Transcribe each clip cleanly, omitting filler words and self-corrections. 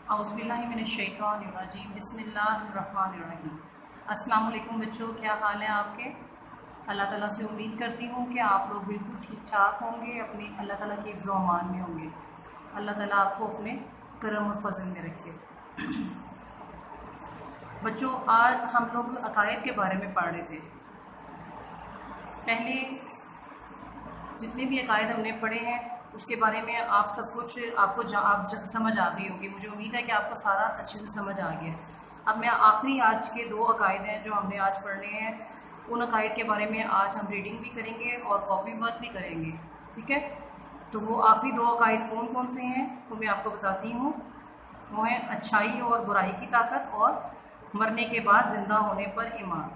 औज़ुबिल्लाहिमिनश्शैतानिर्रजीम बिस्मिल्लाहिर्रहमानिर्रहीम। अस्सलाम वालेकुम बच्चों, क्या हाल है आपके। अल्लाह ताला से उम्मीद करती हूँ कि आप लोग बिल्कुल ठीक ठाक होंगे, अपने अल्लाह ताला के हिफ्ज़ व अमान में होंगे। अल्लाह ताला आपको अपने करम और फजल में रखे। बच्चों, आज हम लोग अकायद के बारे में पढ़ रहे थे। पहले जितने भी अकायद हमने पढ़े हैं उसके बारे में आप सब कुछ आपको समझ आ गई होगी। मुझे उम्मीद है कि आपको सारा अच्छे से समझ आ गया। अब मैं आखिरी आज के 2 अकायद हैं जो हमने आज पढ़ने हैं, उन अकायद के बारे में आज हम रीडिंग भी करेंगे और कॉपी वर्क भी करेंगे। ठीक है, तो वो आखिरी 2 अकायद कौन कौन से हैं वो मैं आपको बताती हूँ। वो हैं अच्छाई और बुराई की ताकत और मरने के बाद ज़िंदा होने पर ईमान।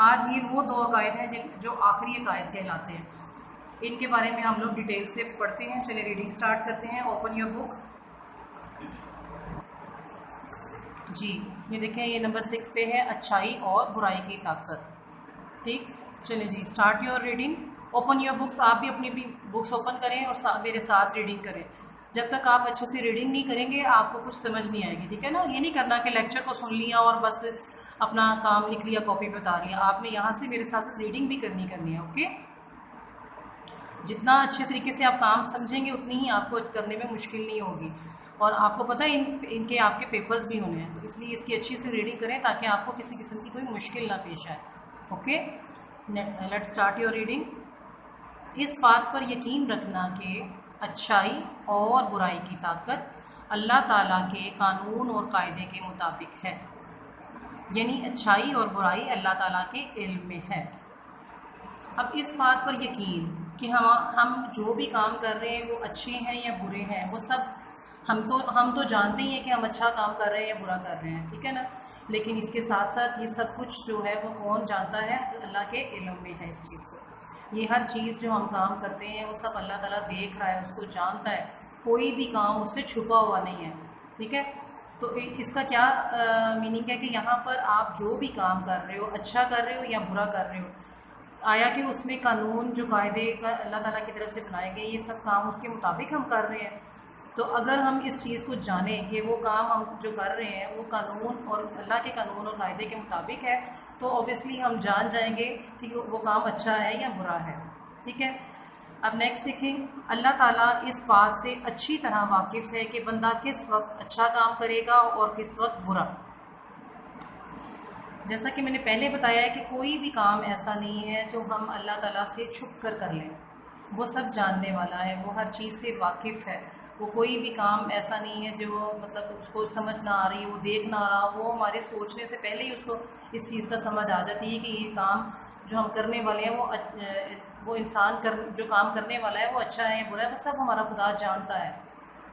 आज ये वो 2 अकायद हैं जो आखिरी अकायद कहलाते हैं। इनके बारे में हम लोग डिटेल से पढ़ते हैं। चलिए रीडिंग स्टार्ट करते हैं। Open your book. जी, ये देखें, ये नंबर 6 पे है अच्छाई और बुराई की ताकत। ठीक, चलिए जी, start your reading. Open your books. आप भी अपनी बुक्स ओपन करें और मेरे साथ रीडिंग करें। जब तक आप अच्छे से रीडिंग नहीं करेंगे आपको कुछ समझ नहीं आएगी। ठीक है ना, ये नहीं करना कि लेक्चर को सुन लिया और बस अपना काम लिख लिया, कॉपी पे उतार लिया। आपने यहाँ से मेरे साथ साथ रीडिंग भी करनी है। ओके, जितना अच्छे तरीके से आप काम समझेंगे उतनी ही आपको करने में मुश्किल नहीं होगी। और आपको पता है इनके आपके पेपर्स भी होने हैं, तो इसलिए इसकी अच्छी से रीडिंग करें ताकि आपको किसी किस्म की कोई मुश्किल ना पेश आए। Okay, let's start your reading. इस बात पर यकीन रखना कि अच्छाई और बुराई की ताकत अल्लाह ताला के कानून और कायदे के मुताबिक है। यानी अच्छाई और बुराई अल्लाह ताला के इल्म में है। अब इस बात पर यकीन कि हम जो भी काम कर रहे हैं वो अच्छे हैं या बुरे हैं, वो सब हम तो जानते ही हैं कि हम अच्छा काम कर रहे हैं या बुरा कर रहे हैं। ठीक है ना, लेकिन इसके साथ साथ ये सब कुछ जो है वो कौन जानता है, अल्लाह के इल्म में है इस चीज़ को। ये हर चीज़ जो हम काम करते हैं वो सब अल्लाह ताला देख रहा है, उसको जानता है। कोई भी काम उससे छुपा हुआ नहीं है। ठीक है, तो इसका क्या मीनिंग है कि यहाँ पर आप जो भी काम कर रहे हो, अच्छा कर रहे हो या बुरा कर रहे हो, आया कि उसमें कानून जो कायदे का अल्लाह ताला की तरफ से बनाए गए, ये सब काम उसके मुताबिक हम कर रहे हैं। तो अगर हम इस चीज़ को जानें कि वो काम हम जो कर रहे हैं वो कानून और अल्लाह के कानून और कायदे के मुताबिक है, तो ऑब्वियसली हम जान जाएंगे कि वो काम अच्छा है या बुरा है। ठीक है, अब नेक्स्ट देखें। अल्लाह ताला इस बात से अच्छी तरह वाकिफ़ है कि बंदा किस वक्त अच्छा काम करेगा और किस वक्त बुरा। जैसा कि मैंने पहले बताया है कि कोई भी काम ऐसा नहीं है जो हम अल्लाह ताला से छुप कर लें। वो सब जानने वाला है, वो हर चीज़ से वाकिफ़ है। वो कोई भी काम ऐसा नहीं है जो मतलब उसको समझ ना आ रही, वो देख ना रहा, वो हमारे सोचने से पहले ही उसको इस चीज़ का समझ आ जाती है कि ये काम जो हम करने वाले हैं वो इंसान जो काम करने वाला है वो अच्छा है या बुरा है, वो सब हमारा खुदा जानता है।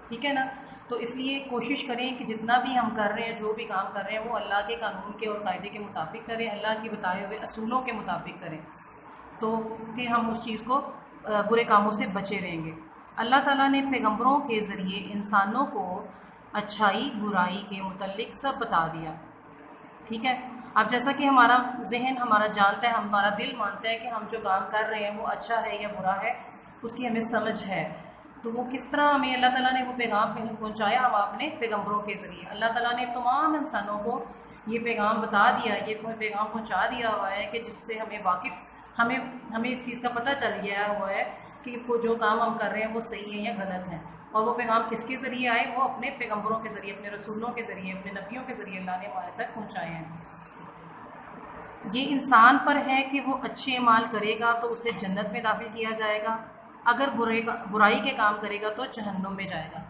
ठीक है ना, तो इसलिए कोशिश करें कि जितना भी हम कर रहे हैं, जो भी काम कर रहे हैं, वो अल्लाह के कानून के और कायदे के मुताबिक करें, अल्लाह के बताए हुए असूलों के मुताबिक करें, तो फिर हम उस चीज़ को बुरे कामों से बचे रहेंगे। अल्लाह ताला ने पैगंबरों के ज़रिए इंसानों को अच्छाई बुराई के मुतल्लिक सब बता दिया। ठीक है, अब जैसा कि हमारा जहन हमारा जानता है, हमारा दिल मानता है कि हम जो काम कर रहे हैं वो अच्छा है या बुरा है, उसकी हमें समझ है। तो वो किस तरह हमें अल्लाह ताला ने वो पैगाम पहुँचाया, हम अपने पैगंबरों के ज़रिए। अल्लाह ताला ने तमाम इंसानों को ये पैगाम बता दिया, ये पैगाम पहुँचा दिया हुआ है कि जिससे हमें वाकिफ़ हमें इस चीज़ का पता चल गया हुआ है कि वो जो काम हम कर रहे हैं वो सही है या गलत है। और वो पैगाम किसके ज़रिए आए, वो अपने पैगंबरों के ज़रिए, अपने रसूलों के ज़रिए, अपने नबियों के ज़रिए अल्लाह ने हमारे तक पहुँचाए हैं। ये इंसान पर है कि वो अच्छे अमाल करेगा तो उसे जन्नत में दाखिल किया जाएगा, अगर बुराई के काम करेगा तो जहन्नुम में जाएगा।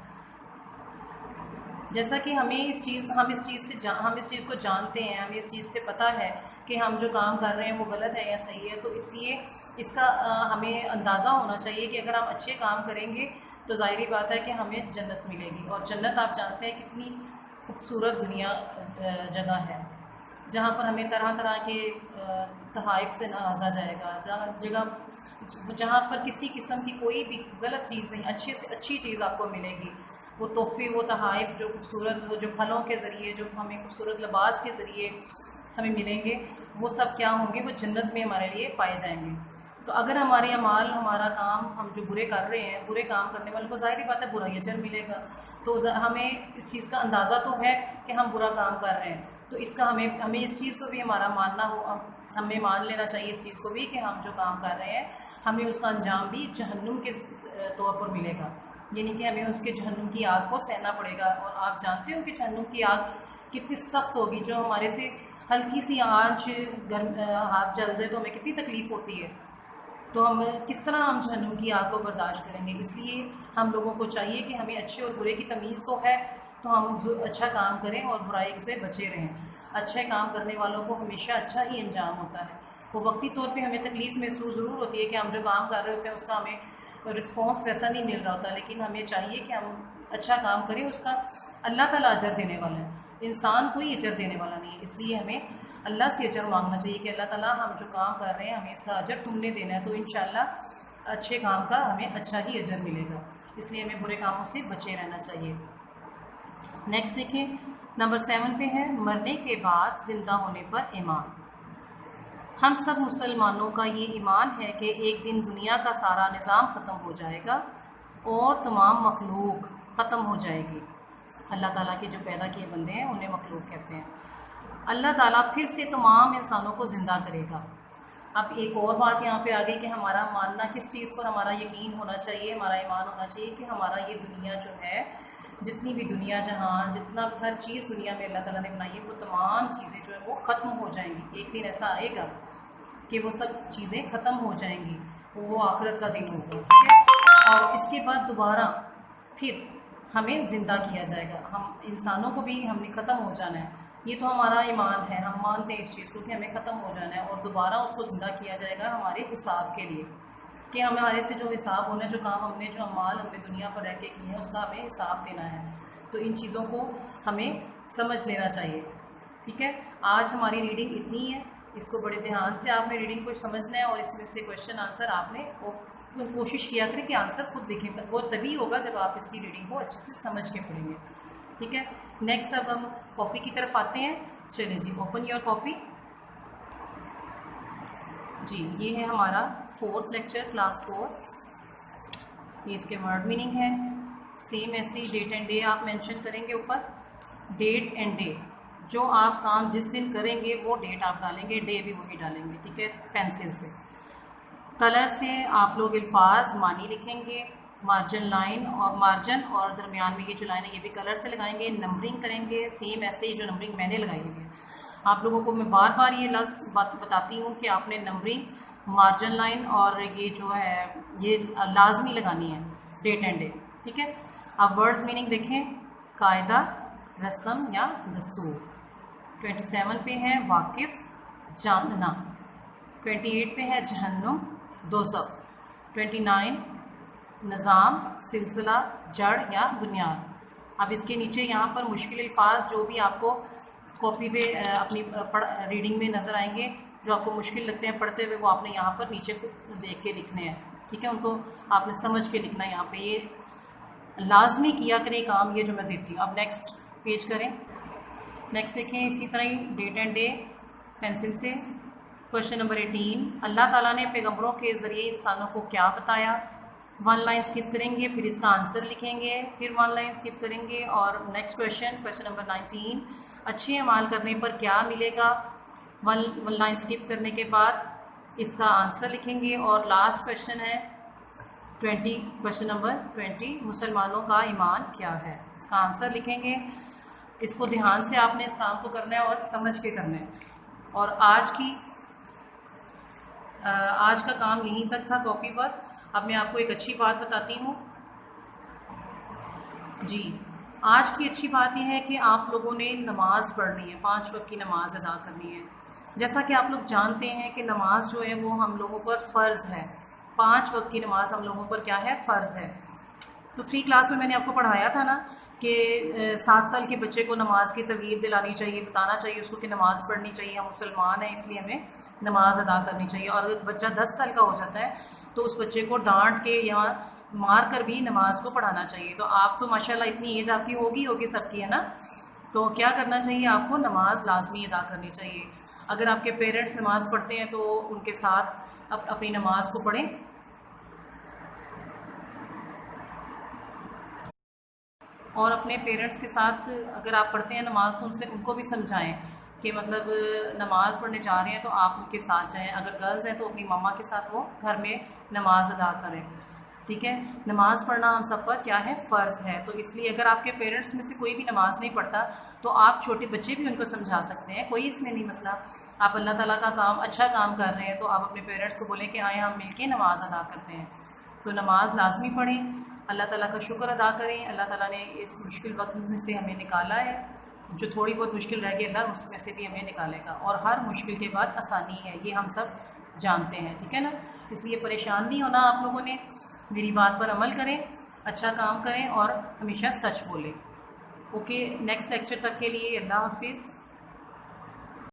जैसा कि हम इस चीज़ को जानते हैं, हमें इस चीज़ से पता है कि हम जो काम कर रहे हैं वो गलत है या सही है, तो इसलिए इसका हमें अंदाज़ा होना चाहिए कि अगर हम अच्छे काम करेंगे तो ज़ाहिरी बात है कि हमें जन्नत मिलेगी। और जन्नत आप जानते हैं कितनी खूबसूरत दुनिया जगह है, जहाँ पर हमें तरह तरह के तहाइफ से नवाजा जाएगा, जहाँ पर किसी किस्म की कोई भी गलत चीज़ नहीं, अच्छे से अच्छी चीज़ आपको मिलेगी। वो तोहफ़े, वो तहाइफ जो खूबसूरत, वो जो फलों के ज़रिए, जो हमें खूबसूरत लिबास के ज़रिए हमें मिलेंगे, वो सब क्या होंगे, वो जन्नत में हमारे लिए पाए जाएंगे। तो अगर हमारे अमाल, हमारा काम, हम जो बुरे कर रहे हैं, बुरे काम करने वालों को ज़ाहिर बात है बुरा ही अजर मिलेगा। तो हमें इस चीज़ का अंदाज़ा तो है कि हम बुरा काम कर रहे हैं, तो इसका हमें हमें इस चीज़ को भी हमारा मानना हो, हमें मान लेना चाहिए इस चीज़ को भी कि हम जो काम कर रहे हैं हमें उसका अंजाम भी जहन्नुम के तौर पर मिलेगा, यानी कि हमें उसके जहन्नुम की आग को सहना पड़ेगा। और आप जानते हो कि जहन्नुम की आग कितनी सख्त होगी, जो हमारे से हल्की सी आँच गर्म हाथ जल जाए तो हमें कितनी तकलीफ़ होती है। तो हम किस तरह हम जहन्नुम की आग को बर्दाश्त करेंगे। इसलिए हम लोगों को चाहिए कि हमें अच्छे और बुरे की तमीज़ तो है, तो हम अच्छा काम करें और बुराई से बचे रहें। अच्छे काम करने वालों को हमेशा अच्छा ही अंजाम होता है। वो वक्ती तौर पे हमें तकलीफ़ महसूस ज़रूर होती है कि हम जो काम कर रहे होते हैं उसका हमें रिस्पॉन्स वैसा नहीं मिल रहा होता, लेकिन हमें चाहिए कि हम अच्छा काम करें, उसका अल्लाह ताला अजर देने वाला है, इंसान कोई अजर देने वाला नहीं है। इसलिए हमें अल्लाह से अजर मांगना चाहिए कि अल्लाह ताला हम जो काम कर रहे हैं हमें इसका अजर तुमने देना है, तो इंशाल्लाह अच्छे काम का हमें अच्छा ही अजर मिलेगा। इसलिए हमें बुरे कामों से बचे रहना चाहिए। नेक्स्ट देखें, नंबर 7 पे है मरने के बाद ज़िंदा होने पर ईमान। हम सब मुसलमानों का ये ईमान है कि एक दिन दुनिया का सारा निज़ाम ख़त्म हो जाएगा और तमाम मखलूक ख़त्म हो जाएगी। अल्लाह ताला के जो पैदा किए बंदे हैं उन्हें मखलूक कहते हैं। अल्लाह ताला फिर से तमाम इंसानों को ज़िंदा करेगा। अब एक और बात यहाँ पे आ गई कि हमारा मानना किस चीज़ पर, हमारा यकीन होना चाहिए, हमारा ईमान होना चाहिए कि हमारा ये दुनिया जो है, जितनी भी दुनिया जहाँ जितना हर चीज़ दुनिया में अल्लाह ताला ने बनाई है, वो तमाम चीज़ें जो है वो ख़त्म हो जाएंगी। एक दिन ऐसा आएगा कि वो सब चीज़ें ख़त्म हो जाएंगी, वो आखिरत का दिन होगा, ठीक है। और इसके बाद दोबारा फिर हमें ज़िंदा किया जाएगा। हम इंसानों को भी हमने ख़त्म हो जाना है, ये तो हमारा ईमान है, हम मानते हैं इस चीज़ को कि हमें ख़त्म हो जाना है और दोबारा उसको ज़िंदा किया जाएगा हमारे हिसाब के लिए, कि हमारे से जो हिसाब होना है, जो काम हमने, जो अमाल हमने दुनिया पर रह के किए हैं उसका हमें हिसाब देना है। तो इन चीज़ों को हमें समझ लेना चाहिए, ठीक है। आज हमारी रीडिंग इतनी है, इसको बड़े ध्यान से आपने रीडिंग को समझना है और इसमें से क्वेश्चन आंसर आपने कोशिश किया करें कि आंसर खुद लिखें, वो तभी होगा जब आप इसकी रीडिंग को अच्छे से समझ के पढ़ेंगे, ठीक है। नेक्स्ट अब हम कॉपी की तरफ आते हैं। चलिए जी, ओपन योर कॉपी। जी, ये है हमारा 4th लेक्चर, क्लास 4। ये इसके वर्ड मीनिंग है। सेम ऐसे ही डेट एंड डे आप मेंशन करेंगे ऊपर, डेट एंड डे, जो आप काम जिस दिन करेंगे वो डेट आप डालेंगे, डे भी वही डालेंगे, ठीक है, पेंसिल से। कलर से आप लोग अल्फाज मानी लिखेंगे, मार्जिन लाइन और मार्जिन और दरमियान में ये जो लाइन है ये भी कलर से लगाएंगे। नंबरिंग करेंगे सेम ऐसे ही जो नंबरिंग मैंने लगाई हुई है। आप लोगों को मैं बार बार ये लफ्ज़ बात बताती हूँ कि आपने नंबरिंग, मार्जिन लाइन और ये जो है ये लाजमी लगानी है, डेट एंड डे, ठीक है। अब वर्ड्स मीनिंग देखें, कायदा, रस्म या दस्तूर। 27 पे है वाकिफ़, जानना। 28 पे है जहन्नुम, दोज़ख। 29 निज़ाम, सिलसिला, जड़ या बुनियाद। अब इसके नीचे यहाँ पर मुश्किल अल्फाज जो भी आपको कॉपी पे अपनी रीडिंग में नज़र आएंगे, जो आपको मुश्किल लगते हैं पढ़ते हुए, वो आपने यहाँ पर नीचे देख के लिखने हैं, ठीक है। उनको आपने समझ के लिखना है यहाँ पे, ये लाजमी किया करें काम ये जो मैं देती हूँ। अब नेक्स्ट पेज करें। नेक्स्ट देखें, इसी तरह ही डेट एंड डे पेंसिल से। क्वेश्चन नंबर 18, अल्लाह ताला ने पैगम्बरों के ज़रिए इंसानों को क्या बताया। 1 लाइन स्किप करेंगे, फिर इसका आंसर लिखेंगे, फिर 1 लाइन स्किप करेंगे। और नेक्स्ट क्वेश्चन, क्वेश्चन नंबर 19, अच्छे अमाल करने पर क्या मिलेगा। 1 लाइन स्किप करने के बाद इसका आंसर लिखेंगे। और लास्ट क्वेश्चन है 20, क्वेश्चन नंबर 20, मुसलमानों का ईमान क्या है, इसका आंसर लिखेंगे। इसको ध्यान से आपने इस काम को करना है और समझ के करना है। और आज का काम यहीं तक था कॉपी पर। अब मैं आपको एक अच्छी बात बताती हूँ जी। आज की अच्छी बात यह है कि आप लोगों ने नमाज़ पढ़नी है, 5 वक्त की नमाज अदा करनी है। जैसा कि आप लोग जानते हैं कि नमाज जो है वो हम लोगों पर फ़र्ज़ है, 5 वक्त की नमाज हम लोगों पर क्या है, फ़र्ज़ है। तो 3 क्लास में मैंने आपको पढ़ाया था ना कि 7 साल के बच्चे को नमाज की तरगीब दिलानी चाहिए, बताना चाहिए उसको कि नमाज़ पढ़नी चाहिए, हम मुसलमान हैं इसलिए हमें नमाज अदा करनी चाहिए। और अगर बच्चा 10 साल का हो जाता है तो उस बच्चे को डांट के या मार कर भी नमाज को पढ़ाना चाहिए। तो आप तो माशाल्लाह इतनी एज आपकी होगी सबकी, है ना। तो क्या करना चाहिए, आपको नमाज लाजमी अदा करनी चाहिए। अगर आपके पेरेंट्स नमाज़ पढ़ते हैं तो उनके साथ अपनी नमाज को पढ़ें। और अपने पेरेंट्स के साथ अगर आप पढ़ते हैं नमाज़ तो उनको भी समझाएं कि मतलब नमाज़ पढ़ने जा रहे हैं तो आप उनके साथ जाएं। अगर गर्ल्स हैं तो अपनी मम्मा के साथ वो घर में नमाज़ अदा करें। ठीक है, नमाज़ पढ़ना हम सब पर क्या है, फ़र्ज़ है। तो इसलिए अगर आपके पेरेंट्स में से कोई भी नमाज़ नहीं पढ़ता तो आप छोटे बच्चे भी उनको समझा सकते हैं, कोई इसमें नहीं मसला। आप अल्लाह ताला का काम, अच्छा काम कर रहे हैं तो आप अपने पेरेंट्स को बोलें कि आए हम मिलके नमाज़ अदा करते हैं। तो नमाज़ लाजमी पढ़ें, अल्लाह ताला का शुक्र अदा करें। अल्लाह ताला ने इस मुश्किल वक्त से हमें निकाला है, जो थोड़ी बहुत मुश्किल रह गई अल्लाह उसमें से भी हमें निकालेगा, और हर मुश्किल के बाद आसानी है, ये हम सब जानते हैं। ठीक है ना, इसलिए परेशान नहीं होना आप लोगों ने, मेरी बात पर अमल करें, अच्छा काम करें और हमेशा सच बोलें। ओके, नेक्स्ट लेक्चर तक के लिए अल्लाह हाफिज़।